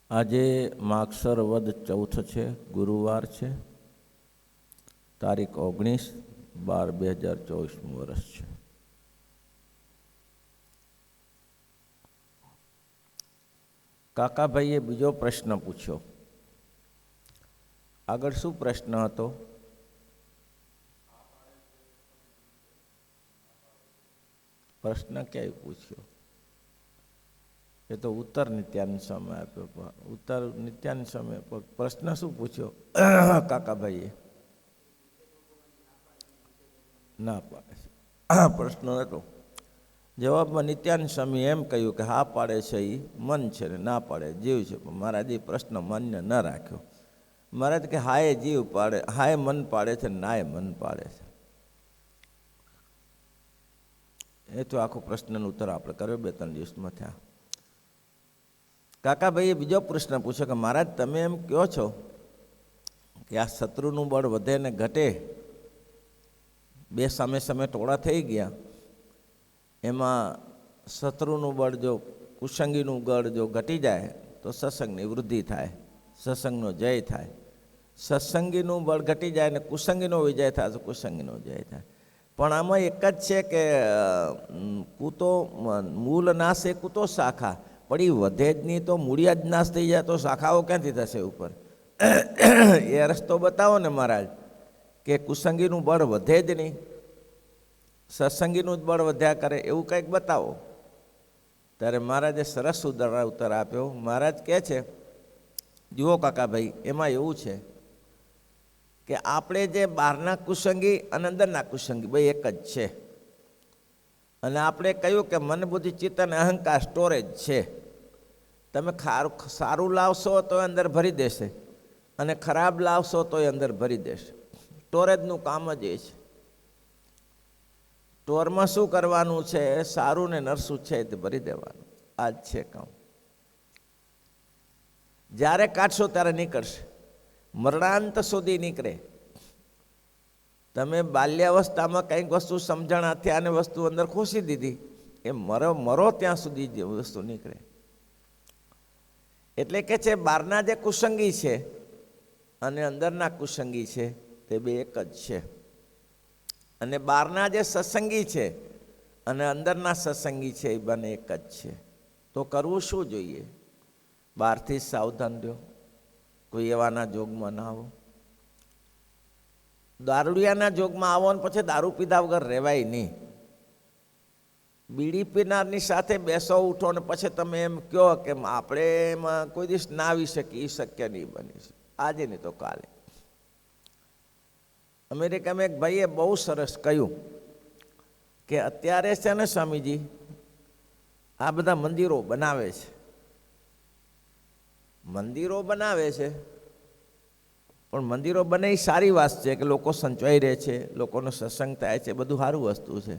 આજે માગસર વદ ચૌથ છે, ગુરુવાર છે, તારીખ 19/12/2024 વર્ષ છે. કાકાભાઈએ બીજો પ્રશ્ન પૂછ્યો. આગળ શું પ્રશ્ન હતો? પ્રશ્ન ક્યાંય પૂછ્યો? એ તો ઉત્તર નિત્યાનંદ સ્વામી આપ્યો. ઉત્તર નિત્યાનંદ સ્વામી પ્રશ્ન શું પૂછ્યો કાકાભાઈએ? ના પાડે છે પ્રશ્ન હતો. જવાબમાં નિત્યાનંદ સ્વામી એમ કહ્યું કે હા પાડે છે એ મન છે ને ના પાડે જીવ છે. પણ મહારાજે પ્રશ્ન માન્ય ન રાખ્યો. મહારાજ કે હાય જીવ પાડે, હાય મન પાડે છે, નાય મન પાડે છે. એ તો આખો પ્રશ્નનો ઉત્તર આપણે કર્યો 2-3 દિવસમાં થયા. કાકાભાઈએ બીજો પ્રશ્ન પૂછ્યો કે મહારાજ તમે એમ કહો છો કે આ શત્રુનું બળ વધે ને ઘટે, બે સામે સામે ટોળા થઈ ગયા, એમાં શત્રુનું બળ જો કુસંગીનું બળ જો ઘટી જાય તો સત્સંગની વૃદ્ધિ થાય, સત્સંગનો જય થાય. સત્સંગીનું બળ ઘટી જાય ને કુસંગીનો વિજય થાય તો કુસંગીનો જય થાય. પણ આમાં એક જ છે કે કૂતો મૂળ નાશે કૂતો શાખા, પણ એ વધે જ નહીં તો મૂળિયા જ નાશ થઈ જાય તો શાખાઓ ક્યાંથી થશે ઉપર? એ રસ્તો બતાવો ને મહારાજ, કે કુસંગીનું બળ વધે જ નહીં, સત્સંગીનું જ બળ વધ્યા કરે, એવું કંઈક બતાવો. ત્યારે મહારાજે સરસ ઉત્તર આપ્યો. મહારાજ કહે છે, જુઓ કાકાભાઈ, એમાં એવું છે કે આપણે જે બહારના કુસંગી અને અંદરના કુસંગી બે એક જ છે. અને આપણે કહ્યું કે મન બુદ્ધિ ચિત્ત અને અહંકાર સ્ટોરેજ છે. તમે સારું લાવશો તો અંદર ભરી દેશે, અને ખરાબ લાવશો તો એ અંદર ભરી દેશે. સ્ટોરેજનું કામ જ એ છે. સ્ટોરમાં શું કરવાનું છે? સારું ને નરસું છે તે ભરી દેવાનું. આ જ છે કામ. જ્યારે કાઢશો ત્યારે નીકળશે, મરણાંત સુધી નીકળે. તમે બાલ્યાવસ્થામાં કંઈક વસ્તુ સમજણાથી આને વસ્તુ અંદર ખોસી દીધી, એ મરો ત્યાં સુધી જે વસ્તુ નીકળે. એટલે કે છે બહારના જે કુસંગી છે અને અંદરના કુસંગી છે તે બે એક જ છે. અને બહારના જે સત્સંગી છે અને અંદરના સત્સંગી છે એ બંને એક જ છે. તો કરવું શું જોઈએ? બહારથી સાવધાન રહો, કોઈ એવાના જોગમાં ના આવો. દારૂડિયાના જોગમાં આવો ને પછી દારૂ પીધા વગર રહેવાય નહીં. બીડી પીનારની સાથે બેસો ઉઠો ને પછી તમે એમ કહો કે આપણે એમાં કોઈ દિવસ ના આવી શકીએ, એ શક્ય નહીં બની શકે. આજે નહીં તો કાલે. અમેરિકામાં એક ભાઈએ બહુ સરસ કહ્યું કે અત્યારે છે ને સ્વામીજી આ બધા મંદિરો બનાવે છે, મંદિરો બનાવે છે, પણ મંદિરો બને એ સારી વાત છે કે લોકો સંચવાઈ રહે છે, લોકોનો સત્સંગ થાય છે, બધું સારું વસ્તુ છે.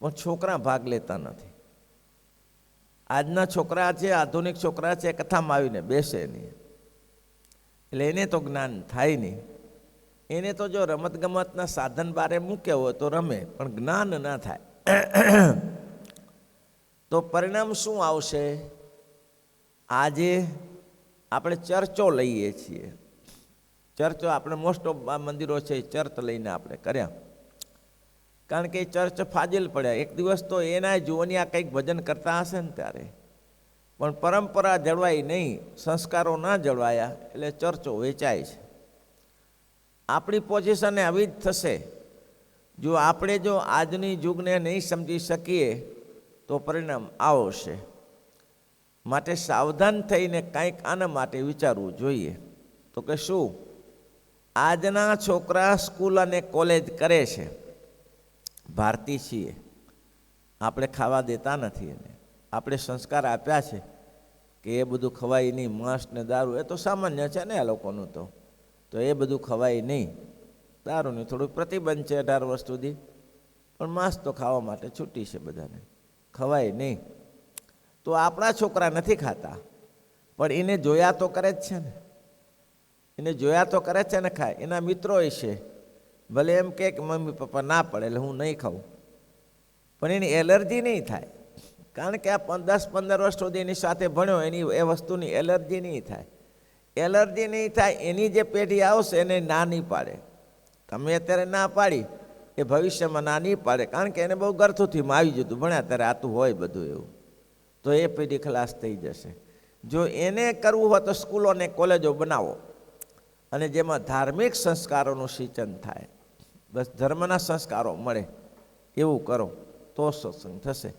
પણ છોકરા ભાગ લેતા નથી. આજના છોકરા છે, આધુનિક છોકરા છે, કથામાં આવીને બેસે નહીં, એટલે એને તો જ્ઞાન થાય નહીં. એને તો જો રમતગમતના સાધન બારે મૂક્યા હોય તો રમે, પણ જ્ઞાન ના થાય. તો પરિણામ શું આવશે? આજે આપણે ચર્ચો લઈએ છીએ. ચર્ચો આપણે મોસ્ટ ઓફ મંદિરો છે એ ચર્ચ લઈને આપણે કર્યા, કારણ કે એ ચર્ચ ફાજિલ પડ્યા. એક દિવસ તો એના જુવનિયા કંઈક ભજન કરતા હશે ને ત્યારે, પણ પરંપરા જળવાઈ નહીં, સંસ્કારો ના જળવાયા, એટલે ચર્ચો વેચાય છે. આપણી પોઝિશન આવી જ થશે. જો આપણે જો આજની યુગને નહીં સમજી શકીએ તો પરિણામ આવશે. માટે સાવધાન થઈને કંઈક આના માટે વિચારવું જોઈએ. તો કે શું? આજના છોકરા સ્કૂલ અને કોલેજ કરે છે, ભારતીય છીએ, આપણે ખાવા દેતા નથી. એને આપણે સંસ્કાર આપ્યા છે કે એ બધું ખવાય નહીં. માંસ ને દારૂ એ તો સામાન્ય છે ને આ લોકોનું, તો એ બધું ખવાય નહીં. દારૂની થોડું પ્રતિબંધ છે 18 વર્ષ સુધી, પણ માંસ તો ખાવા માટે છૂટી છે બધાને, ખવાય નહીં. તો આપણા છોકરા નથી ખાતા, પણ એને જોયા તો કરે જ છે ને, એને જોયા તો કરે છે ને ખાય. એના મિત્રો છે, ભલે એમ કે મમ્મી પપ્પા ના પડે એટલે હું નહીં ખાઉં, પણ એની એલર્જી નહીં થાય. કારણ કે આ 10-15 વર્ષ સુધી એની સાથે ભણ્યો, એની એ વસ્તુની એલર્જી નહીં થાય. એલર્જી નહીં થાય એની જે પેઢી આવશે એને ના નહીં પાડે. તમે અત્યારે ના પાડી એ ભવિષ્યમાં ના નહીં પાડે, કારણ કે એને બહુ ગરથુથી આવી જતું, ભણ્યા ત્યારે આતું હોય બધું એવું, તો એ પેઢી ખલાસ થઈ જશે. જો એને કરવું હોય તો સ્કૂલો અને કોલેજો બનાવો અને જેમાં ધાર્મિક સંસ્કારોનું સિંચન થાય, બસ ધર્મના સંસ્કારો મળે એવું કરો તો સત્સંગ થશે.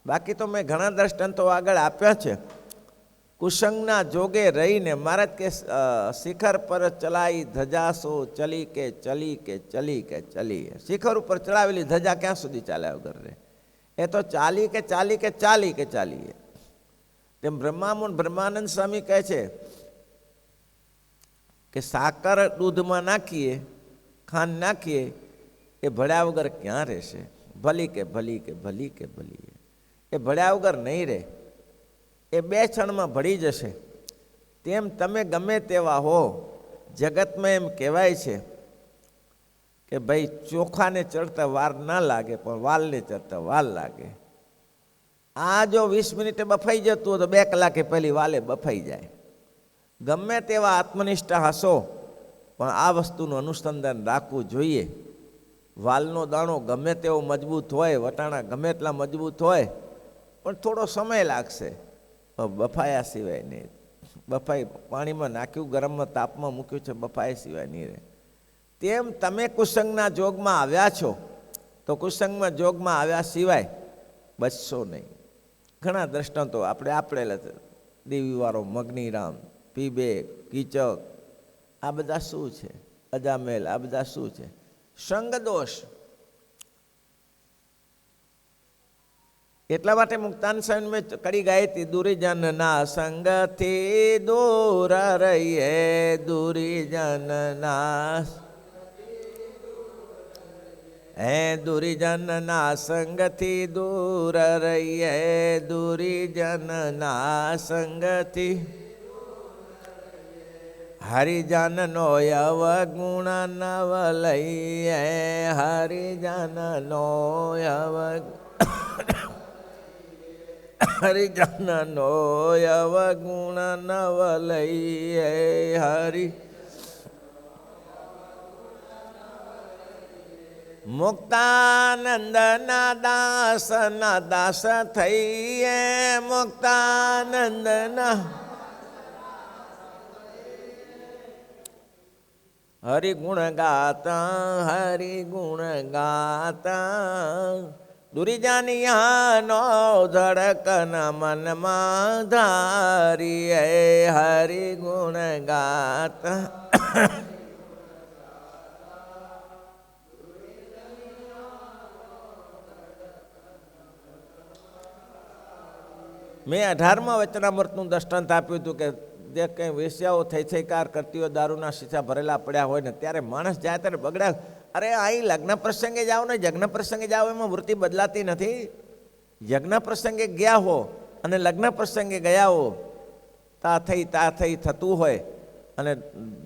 બાકી તો મેં ઘણા દ્રષ્ટાંતો આગળ આપ્યા છે. કુસંગના જોગે રહીને મહારાજ કે શિખર પર ચલાઈ ધજાસો ચલી કે ચલી કે ચલી કે ચલી. શિખર ઉપર ચડાવેલી ધજા ક્યાં સુધી ચાલ્યા વગર રહે? એ તો ચાલી કે ચાલી કે ચાલી કે ચાલીએ. તેમ બ્રહ્માનંદ સ્વામી કહે છે કે સાકર દૂધમાં નાખીએ, ખાંડ નાખીએ, એ ભળ્યા વગર ક્યાં રહેશે? ભલી કે ભલી કે ભલી કે ભલી, એ ભળ્યા વગર નહીં રહે, એ 2 ક્ષણમાં ભળી જશે. તેમ તમે ગમે તેવા હો, જગતમાં એમ કહેવાય છે કે ભાઈ ચોખાને ચડતા વાર ના લાગે પણ વાલને ચડતા વાર લાગે. આ જો 20 મિનિટે બફાઈ જતું હોય તો 2 કલાકે પહેલી વાલે બફાઈ જાય. ગમે તેવા આત્મનિષ્ઠા હશો પણ આ વસ્તુનું અનુસંધાન રાખવું જોઈએ. વાલનો દાણો ગમે તેવો મજબૂત હોય, વટાણા ગમે એટલા મજબૂત હોય પણ થોડો સમય લાગશે, બફાયા સિવાય નહીં. બફાઈ પાણીમાં નાખ્યું, ગરમમાં તાપમાં મૂક્યું છે, બફાયા સિવાય નહીં રહે. તેમ તમે કુસંગના જોગમાં આવ્યા છો તો કુસંગમાં જોગમાં આવ્યા સિવાય બચશો નહીં. ઘણા દ્રષ્ટાંતો આપણે આપેલા છે. દેવીવાળો, મગનીરામ, પીબે, કીચક, આ બધા શું છે? અજામેલ, આ બધા શું છે? સંગ દોષ. એટલા માટે મુક્તાન સ્વામી મેં કડી ગાઈ હતી, દુરીજનના સંગથી દૂર રહીએ, દુરીજનના દુરીજનના સંગથી દૂર રહીએ, દુરીજનના સંગથી હરિજનનો અવગુણ નવ લઈએ, હરિજનનો હરિજનનો અવગુણ નવ લઈએ, હરિ મુક્તાનંદના દાસના દાસ થઈએ, મુક્તાનંદના હરિગુણ ગાતા, હરિગુણ ગાતા, દુરીજાનિયાનો ધડકન મનમાં ધારીએ, હરિગુણ ગાતા. મેં 18મા વચનામૃતનું દ્રષ્ટાંત આપ્યું હતું કે જે કંઈ વેશ્યાઓ થઈકાર કરતી હોય, દારૂના શીશા ભરેલા પડ્યા હોય ને, ત્યારે માણસ જાય ત્યારે બગડ્યા. અરે અહીં લગ્ન પ્રસંગે જાઓ ને યજ્ઞ પ્રસંગે જાઓ, એમાં વૃત્તિ બદલાતી નથી. યજ્ઞ પ્રસંગે ગયા હો અને લગ્ન પ્રસંગે ગયા હો, તા થઈ થતું હોય અને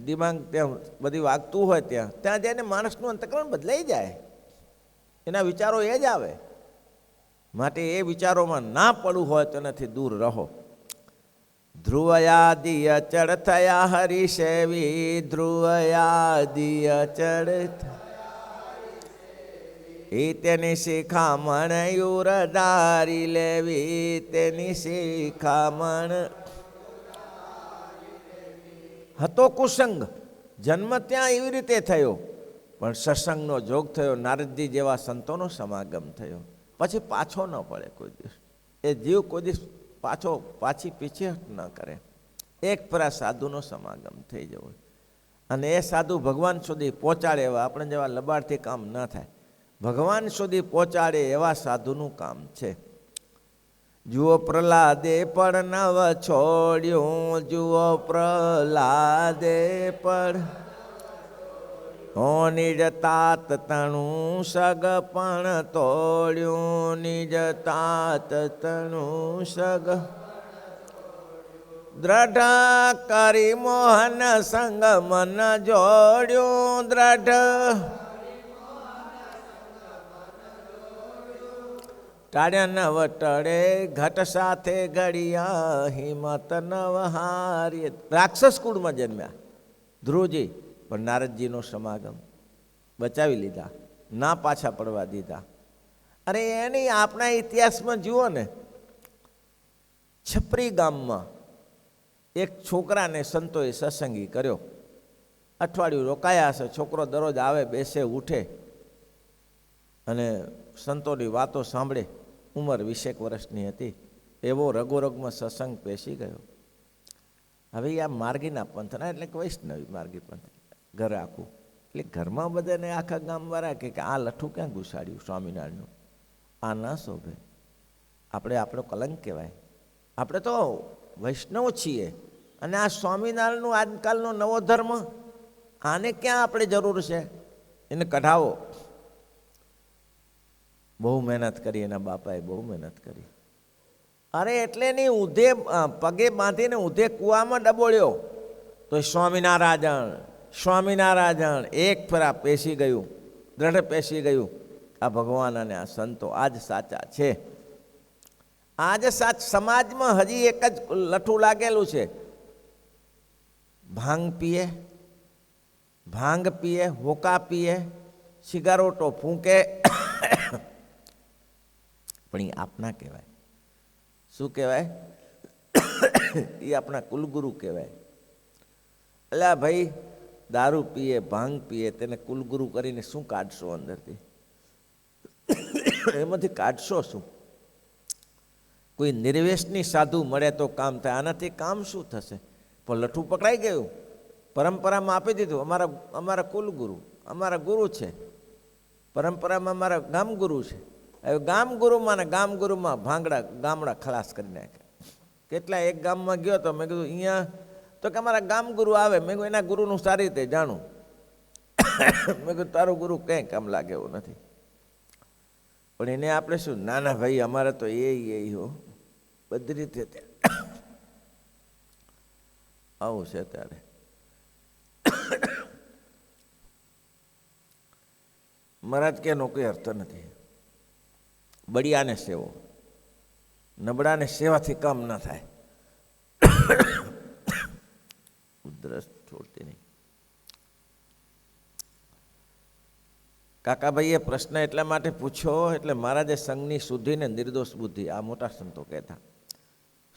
દિમાગ ત્યાં બધી વાગતું હોય, ત્યાં જઈને માણસનું અંતકરણ બદલાઈ જાય, એના વિચારો એ જ આવે. માટે એ વિચારોમાં ના પડવું હોય તો એનાથી દૂર રહો. ધ્રુવયાદિય ચડ થયા હરિસેવી, ધ્રુવયાદિય ચડ તેની શિખામણ યુરધારી લેવી, તેની શિખામણ. હતો કુસંગ, જન્મ ત્યાં એવી રીતે થયો પણ સત્સંગનો જોગ થયો, નારદજી જેવા સંતોનો સમાગમ થયો. પછી પાછો ન પડે કોઈ દિવસ. એ જીવ કોઈ દિવસ પાછી પીછેહટ ન કરે. એક ફરા સાધુનો સમાગમ થઈ જવો અને એ સાધુ ભગવાન સુધી પહોંચાડે એવા, આપણે જેવા લબાડથી કામ ન થાય. ભગવાન સુધી પહોંચાડે એવા સાધુનું કામ છે. જુઓ પ્રહલાદે પણ નવ છોડ્યું, જુઓ પ્રહલાદે પણ નિજ તાત તણું સગ પણ તોડ્યું, નિજ તાત તણું સગ દ્રઢ કરી મોહન સંગ મન જોડ્યું, દ્રઢ ટાળ્યા નવ ટળે ઘટ સાથે ઘડિયા હિંમત નવ હારી. રાક્ષસ કુળમાં જન્મ્યા ધ્રુવજી, પણ નારદજીનો સમાગમ બચાવી લીધા, ના પાછા પડવા દીધા. અરે એની આપણા ઇતિહાસમાં જુઓ ને, છપરી ગામમાં એક છોકરાને સંતોએ સત્સંગી કર્યો. અઠવાડિયું રોકાયા હશે. છોકરો દરરોજ આવે, બેસે, ઉઠે અને સંતોની વાતો સાંભળે. ઉંમર 20 વર્ષની હતી. એવો રગોરગમાં સત્સંગ બેસી ગયો. હવે આ માર્ગીના પંથના એટલે કે વૈષ્ણવી માર્ગી પંથ ઘર આખું. એટલે ઘરમાં બધાને આખા ગામવાળા કે આ લઠ્ઠું ક્યાં ઘુસાડ્યું સ્વામિનારાયણનું, આ ના શોભે, આપણો કલંક કહેવાય. આપણે તો વૈષ્ણવ છીએ અને આ સ્વામિનારાયણનું આજકાલનો નવો ધર્મ, આને ક્યાં આપણે જરૂર છે? એને કઢાવો. બહુ મહેનત કરી, એના બાપાએ બહુ મહેનત કરી. અરે એટલે એની ઊંધે પગે બાંધીને ઊંધે કૂવામાં ડબોળ્યો તો સ્વામિનારાયણ સ્વામિનારાયણ એક ફેરા પેસી ગયું, દ્રઢ પેસી ગયું. આ ભગવાન અને આ સંતો આજ સાચા છે. આજ સમાજમાં હજી એક જ લઠ્ઠું લાગેલું છે. ભાંગ પીએ, હોકા પીએ, સિગારોટો ફૂંકે, પણ એ આપના કહેવાય. શું કહેવાય? એ આપણા કુલગુરુ કહેવાય. એટલે ભાઈ દારૂ પીએ, ભાંગ પીએ, તેને કુલગુરુ કરીને શું કાઢશો અંદરથી? એમાંથી કાઢશો શું? કોઈ નિર્વેશની સાધુ મળે તો કામ થાય, આનાથી કામ શું થશે? પણ લઠ્ઠું પકડાઈ ગયું, પરંપરામાં આપી દીધું. અમારા કુલગુરુ, અમારા ગુરુ છે, પરંપરામાં અમારા ગામગુરુ છે. હવે ગામગુરુમાં ને ગામગુરુમાં ગામડા ખલાસ કરી નાખે. કેટલા એક ગામમાં ગયો તો મેં કીધું અહીંયા તો કે અમારા ગામગુરુ આવે. મેં કીધું એના ગુરુનું સારી રીતે જાણું. મેં કીધું તારું ગુરુ કંઈ કામ લાગે એવું નથી. પણ એને આપણે શું, નાના ભાઈ અમારે તો એ હો બધી રીતે આવું છે. ત્યારે મહારાજ કે નો કોઈ અર્થ નથી. બળિયાને સેવો, નબળાને સેવાથી કામ ના થાય. ઉધરસ છોડતી નહીં. કાકાભાઈએ પ્રશ્ન એટલા માટે પૂછ્યો, એટલે મહારાજે સંઘની શુદ્ધિ ને નિર્દોષ બુદ્ધિ, આ મોટા સંતો કહેતા.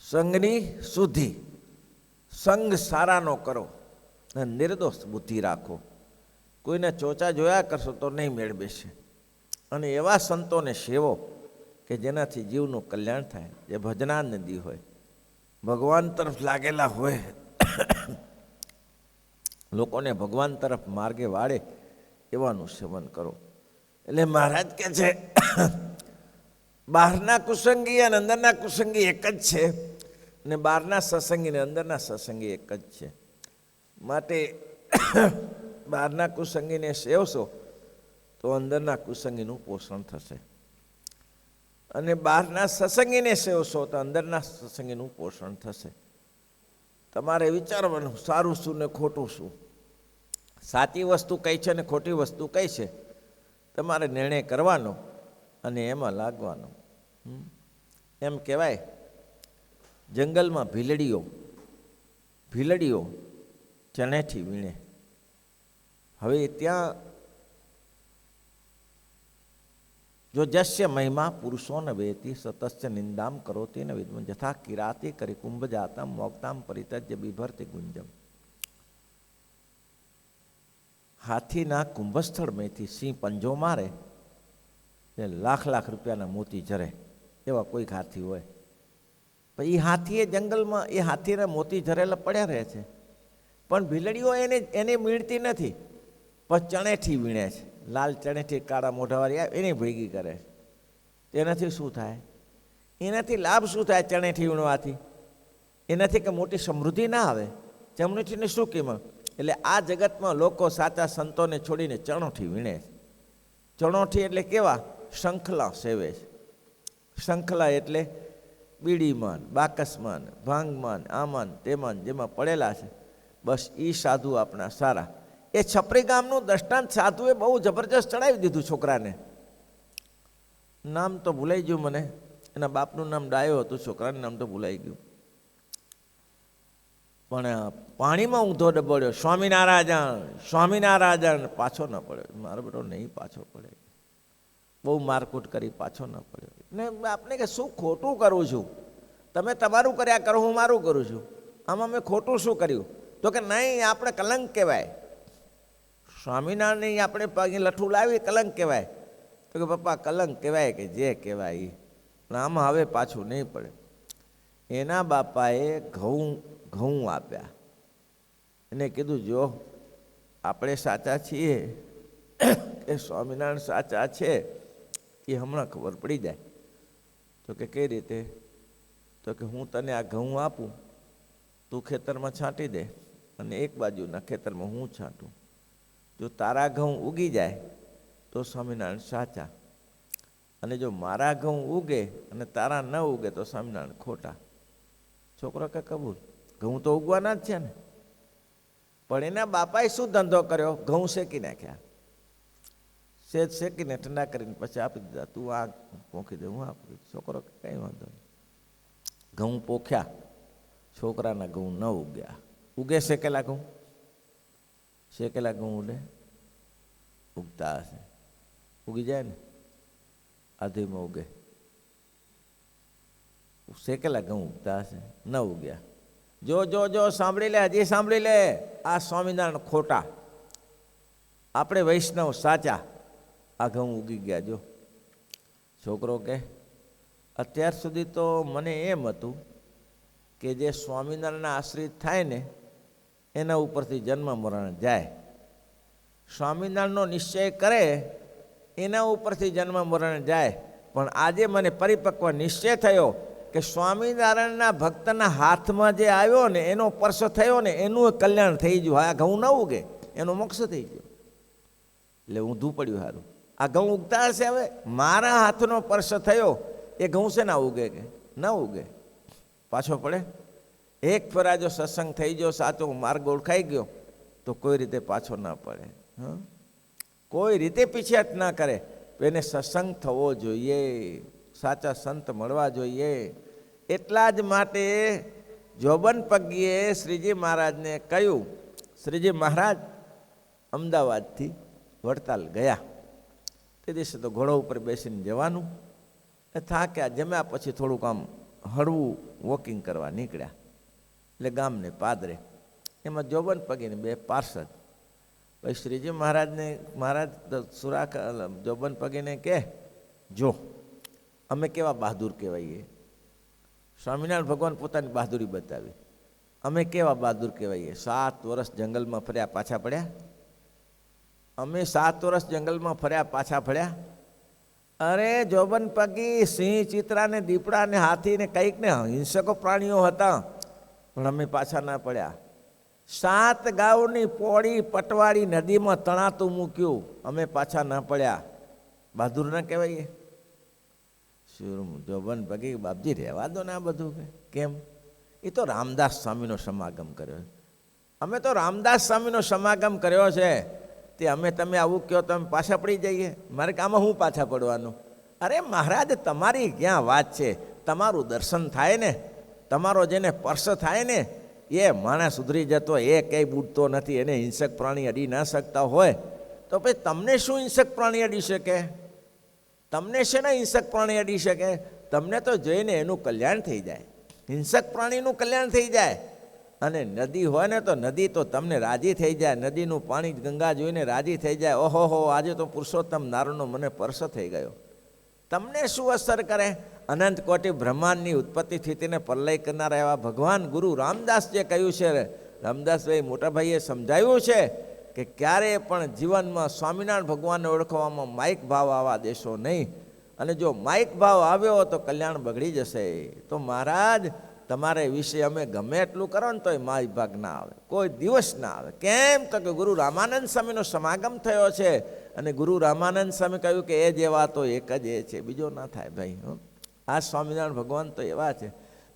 સંઘની શુદ્ધિ, સંઘ સારાનો કરો અને નિર્દોષ બુદ્ધિ રાખો. કોઈને ચોચા જોયા કરશો તો નહીં મેળ બેસે. અને એવા સંતોને સેવો કે જેનાથી જીવનું કલ્યાણ થાય, જે ભજનાનંદી હોય, ભગવાન તરફ લાગેલા હોય, લોકોને ભગવાન તરફ માર્ગે વાળે એવાનું સેવન કરો. એટલે મહારાજ કે છે બહારના કુસંગી અને અંદરના કુસંગી એક જ છે, અને બહારના સત્સંગી ને અંદરના સત્સંગી એક જ છે. માટે બહારના કુસંગીને સેવશો તો અંદરના કુસંગીનું પોષણ થશે, અને બહારના સત્સંગીને સેવશો તો અંદરના સત્સંગીનું પોષણ થશે. તમારે વિચારવાનું સારું શું ને ખોટું શું, સાચી વસ્તુ કઈ છે ને ખોટી વસ્તુ કઈ છે, તમારે નિર્ણય કરવાનો અને એમાં લાગવાનો. એમ કહેવાય જંગલમાં ભીલડીઓ ચણેઠી વીણે. હવે ત્યાં જો જસ્ય મહિમા પુરુષો ન વેતી સતસ્ય નિંદામ કરોતી ન વિદ્મ જથા કિરાતી કરી કુંભ જાતમ મોક્તામ પરિતજ્ય બિભરતી ગુંજમ. હાથીના કુંભસ્થળમાંથી સિંહ પંજો મારે ને લાખ રૂપિયાના મોતી ઝરે, એવા કોઈક હાથી હોય. પણ એ હાથીએ જંગલમાં એ હાથીના મોતી ઝરેલા પડ્યા રહે છે, પણ ભીલડીઓ એને મીણતી નથી, પણ ચણેઠી વીણે છે. લાલ ચણેઠી કાળા મોઢાવાળી આવે એને ભેગી કરે. તેનાથી શું થાય? એનાથી લાભ શું થાય? ચણેઠી વીણવાથી એનાથી કે મોટી સમૃદ્ધિ ના આવે. ચણેઠીને શું કિંમત? એટલે આ જગતમાં લોકો સાચા સંતોને છોડીને ચણોઠી વીણે છે. ચણોઠી એટલે કેવા? શંખલા સેવે છે. શંખલા એટલે બીડીમાન, બાકસમાન, ભાંગમાન, આમાન તેમાન જેમાં પડેલા છે, બસ એ સાધુ આપણા સારા. એ છપરી ગામનું દ્રષ્ટાંત સાધુએ બહુ જબરજસ્ત ચડાવી દીધું છોકરાને. નામ તો ભૂલાઈ ગયું મને, એના બાપનું નામ ડાયો હતું, છોકરાનું નામ તો ભૂલાઈ ગયું. પણ પાણીમાં ઊંધો ડબોળ્યો, સ્વામિનારાયણ સ્વામિનારાયણ, પાછો ન પડ્યો. મારો બેટો નહીં પાછો પડે, બહુ મારકૂટ કરી પાછો ન પડ્યો. ને આપણે કે શું ખોટું કરું છું, તમે તમારું કર્યા કરો, હું મારું કરું છું, આમાં મેં ખોટું શું કર્યું? તો કે નહીં, આપણે કલંક કહેવાય. સ્વામિનારાયણ આપણે પગે લઠ્ઠું લાવી કલંક કહેવાય. તો કે પપ્પા કલંક કહેવાય કે જે કહેવાય એ, પણ આમાં હવે પાછું નહીં પડે. એના બાપાએ ઘઉં આપ્યા, એને કીધું જો આપણે સાચા છીએ કે સ્વામિનારાયણ સાચા છે એ હમણાં ખબર પડી જાય. તો કે કઈ રીતે? તો કે હું તને આ ઘઉં આપું, તું ખેતરમાં છાંટી દે અને એક બાજુના ખેતરમાં હું છાંટું. જો તારા ઘઉં ઉગી જાય તો સ્વામિનારાયણ સાચા, અને જો મારા ઘઉં ઉગે અને તારા ન ઉગે તો સ્વામિનારાયણ ખોટા. છોકરો કે કબૂલ, ઘઉં તો ઉગવાના જ છે ને. પણ એના બાપાએ શું ધંધો કર્યો? ઘઉં શેકી નાખ્યા, સેજ શેકીને ઠંડા કરીને પછી આપી દીધા, તું આ પોખી દે, હું આપી દીધું. છોકરો કંઈ વાંધો નહીં. ઘઉં પોખ્યા, છોકરાના ઘઉં ન ઉગ્યા. ઉગે શેકેલા ઘઉં? શેકેલા ઘઉં ઉગતા હશે, ઉગી જાય ને, આધીમાં ઉગે. શેકેલા ઘઉં ઉગતા હશે, ન ઉગ્યા. જો જો જો સાંભળી લે, હજી સાંભળી લે, આ સ્વામિનારાયણ ખોટા, આપણે વૈષ્ણવ સાચા. આ ઘઉં ઉગી ગયા જો. છોકરો કે અત્યાર સુધી તો મને એમ હતું કે જે સ્વામિનારાયણના આશ્રિત થાય ને એના ઉપરથી જન્મ મરણ જાય, સ્વામિનારાયણનો નિશ્ચય કરે એના ઉપરથી જન્મ મરણ જાય. પણ આજે મને પરિપક્વ નિશ્ચય થયો કે સ્વામિનારાયણના ભક્તના હાથમાં જે આવ્યો ને, એનો સ્પર્શ થયો ને, એનું કલ્યાણ થઈ ગયું. આ ઘઉં ન ઉગે, એનો મોક્ષ થઈ ગયો. એટલે ઊંધું પડ્યું સારું. આ ઘઉં ઉગતા હશે, હવે મારા હાથનો સ્પર્શ થયો, એ ઘઉં છે ના ઉગે કે ન ઉગે? પાછો પડે? એક ફેરા જો સત્સંગ થઈ ગયો, સાચો માર્ગ ઓળખાઈ ગયો, તો કોઈ રીતે પાછો ના પડે. કોઈ રીતે પીછેહટ ના કરે. એને સત્સંગ થવો જોઈએ, સાચા સંત મળવા જોઈએ. એટલા જ માટે જોબન પગીએ શ્રીજી મહારાજને કહ્યું. શ્રીજી મહારાજ અમદાવાદથી વડતાલ ગયા. તે દિવસે તો ઘોડા ઉપર બેસીને જવાનું. થાક્યા, જમ્યા પછી થોડુંક આમ હળવું વોકિંગ કરવા નીકળ્યા. એટલે ગામને પાદરે એમાં જોબન પગીને બે પાર્ષદ. પછી શ્રીજી મહારાજ સુરાખ જોબન પગીને કહે, જો અમે કેવા બહાદુર કહેવાઈએ. સ્વામિનારાયણ ભગવાન પોતાની બહાદુરી બતાવી. અમે કેવા બહાદુર કહેવાઈએ. 7 વર્ષ જંગલમાં ફર્યા, પાછા પડ્યા. અમે 7 વર્ષ જંગલમાં ફર્યા, પાછા પડ્યા. અરે જોબન પગી સિંહ, ચિત્રા ને દીપડા ને હાથી ને કંઈક ને હિંસકો પ્રાણીઓ હતા, પણ અમે પાછા ના પડ્યા. 7 ગાઉની પોળી પટવાળી નદીમાં તણાતું મૂક્યું, અમે પાછા ના પડ્યા. બહાદુર ના કહેવાય? જોબન પગી બાપજી રહેવા દો ને આ બધું. કેમ? એ તો રામદાસ સ્વામીનો સમાગમ કર્યો. અમે તો રામદાસ સ્વામીનો સમાગમ કર્યો છે, તે અમે તમે આવું કહો તો અમે પાછા પડી જઈએ? મારે કે આમાં હું પાછા પડવાનું? અરે મહારાજ, તમારી ક્યાં વાત છે? તમારું દર્શન થાય ને, તમારો જેને સ્પર્શ થાય ને, એ માણસ સુધરી જતો, એ કંઈ બૂટતો નથી. એને હિંસક પ્રાણી અડી ના શકતા હોય તો પછી તમને શું હિંસક પ્રાણી અડી શકે? તમને છે ને હિંસક પ્રાણી અડી શકે? તમને તો જોઈને એનું કલ્યાણ થઈ જાય, હિંસક પ્રાણીનું કલ્યાણ થઈ જાય. અને નદી હોય ને તો નદી તો તમને રાજી થઈ જાય. નદીનું પાણી ગંગા જોઈને રાજી થઈ જાય. ઓહો, આજે તો પુરુષોત્તમ નારાયણનો મને સ્પર્શ થઈ ગયો. તમને શું અસર કરે? અનંત કોટી બ્રહ્માંડની ઉત્પત્તિ સ્થિતિને પ્રલય કરનારા એવા ભગવાન ગુરુ રામદાસ જે કહ્યું છે, રામદાસભાઈ મોટાભાઈએ સમજાવ્યું છે કે ક્યારેય પણ જીવનમાં સ્વામિનારાયણ ભગવાનને ઓળખવામાં માઇક ભાવ આવવા દેશો નહીં. અને જો માઇક ભાવ આવ્યો તો કલ્યાણ બગડી જશે. તો મહારાજ, તમારે વિશે અમે ગમે એટલું કરો ને તોય માય ભાગ ના આવે, કોઈ દિવસ ના આવે. કેમ? તો કે ગુરુ રામાનંદ સ્વામીનો સમાગમ થયો છે, અને ગુરુ રામાનંદ સ્વામી કહ્યું કે એ જેવા તો એક જ એ છે, બીજો ના થાય ભાઈ. આ સ્વામિનારાયણ ભગવાન તો એવા છે.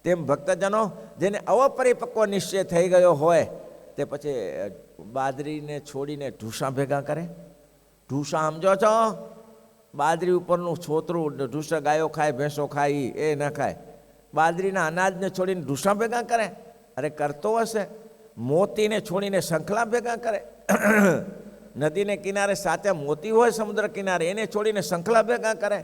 તેમ ભક્તજનો જેને અવપરિપક્વ નિશ્ચય થઈ ગયો હોય તે પછી બાજરીને છોડીને ઢૂસા ભેગા કરે. ઢૂસા સમજો છો? બાજરી ઉપરનું છોતરું ઢૂસા ગાયો ખાય ભેંસો ખાય એ ન ખાય. બાજરીના અનાજને છોડીને ઢૂસા ભેગા કરે? અરે કરતો હશે. મોતીને છોડીને શંખલા ભેગા કરે? નદીને કિનારે સાચા મોતી હોય સમુદ્ર કિનારે, એને છોડીને શંખલા ભેગા કરે?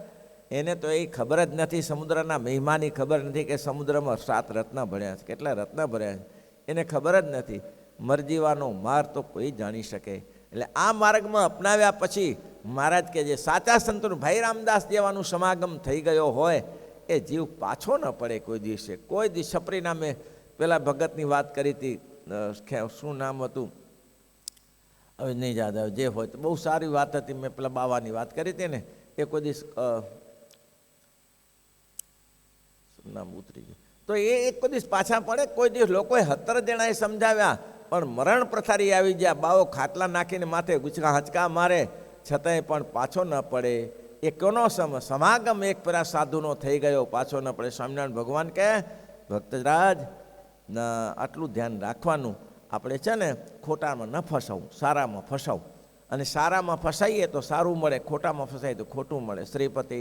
એને તો એ ખબર જ નથી, સમુદ્રના મહિમાની ખબર નથી કે સમુદ્રમાં 7 રત્ન ભર્યા છે, કેટલા રત્ન ભર્યા છે, એને ખબર જ નથી. મરજીવાનો માર્ગ તો કોઈ જાણી શકે. એટલે આ માર્ગમાં અપનાવ્યા પછી મહારાજ કે જે સાચા સંતોનું ભાઈ રામદાસ જેવાનું સમાગમ થઈ ગયો હોય એ જીવ પાછો ન પડે કોઈ દિવસે. કોઈ દિવસ છપરી નામે પેલા ભગતની વાત કરી હતી, શું નામ હતું હવે નહીં યાદ આવે, જે હોય તો બહુ સારી વાત હતી. મેં પેલા બાવાની વાત કરી હતી ને, એ કોઈ દિવસ નામ ઉતરી ગયું. તો એ એક કોઈ દિવસ પાછા પડે? કોઈ દિવસ લોકોએ 17 જણાએ સમજાવ્યા પણ મરણ પ્રથારી આવી ગયા, બાવો ખાટલા નાખીને માથે ગુચકા હંચકા મારે છતાંય પણ પાછો ન પડે. એ કોનો સમાગમ એક પેલા સાધુનો થઈ ગયો, પાછો ન પડે. સ્વામિનારાયણ ભગવાન કહે ભક્તરાજ આટલું ધ્યાન રાખવાનું, આપણે છે ને ખોટામાં ન ફસાવું, સારામાં ફસાવું. અને સારામાં ફસાઈએ તો સારું મળે, ખોટામાં ફસાઈએ તો ખોટું મળે. શ્રીપતિ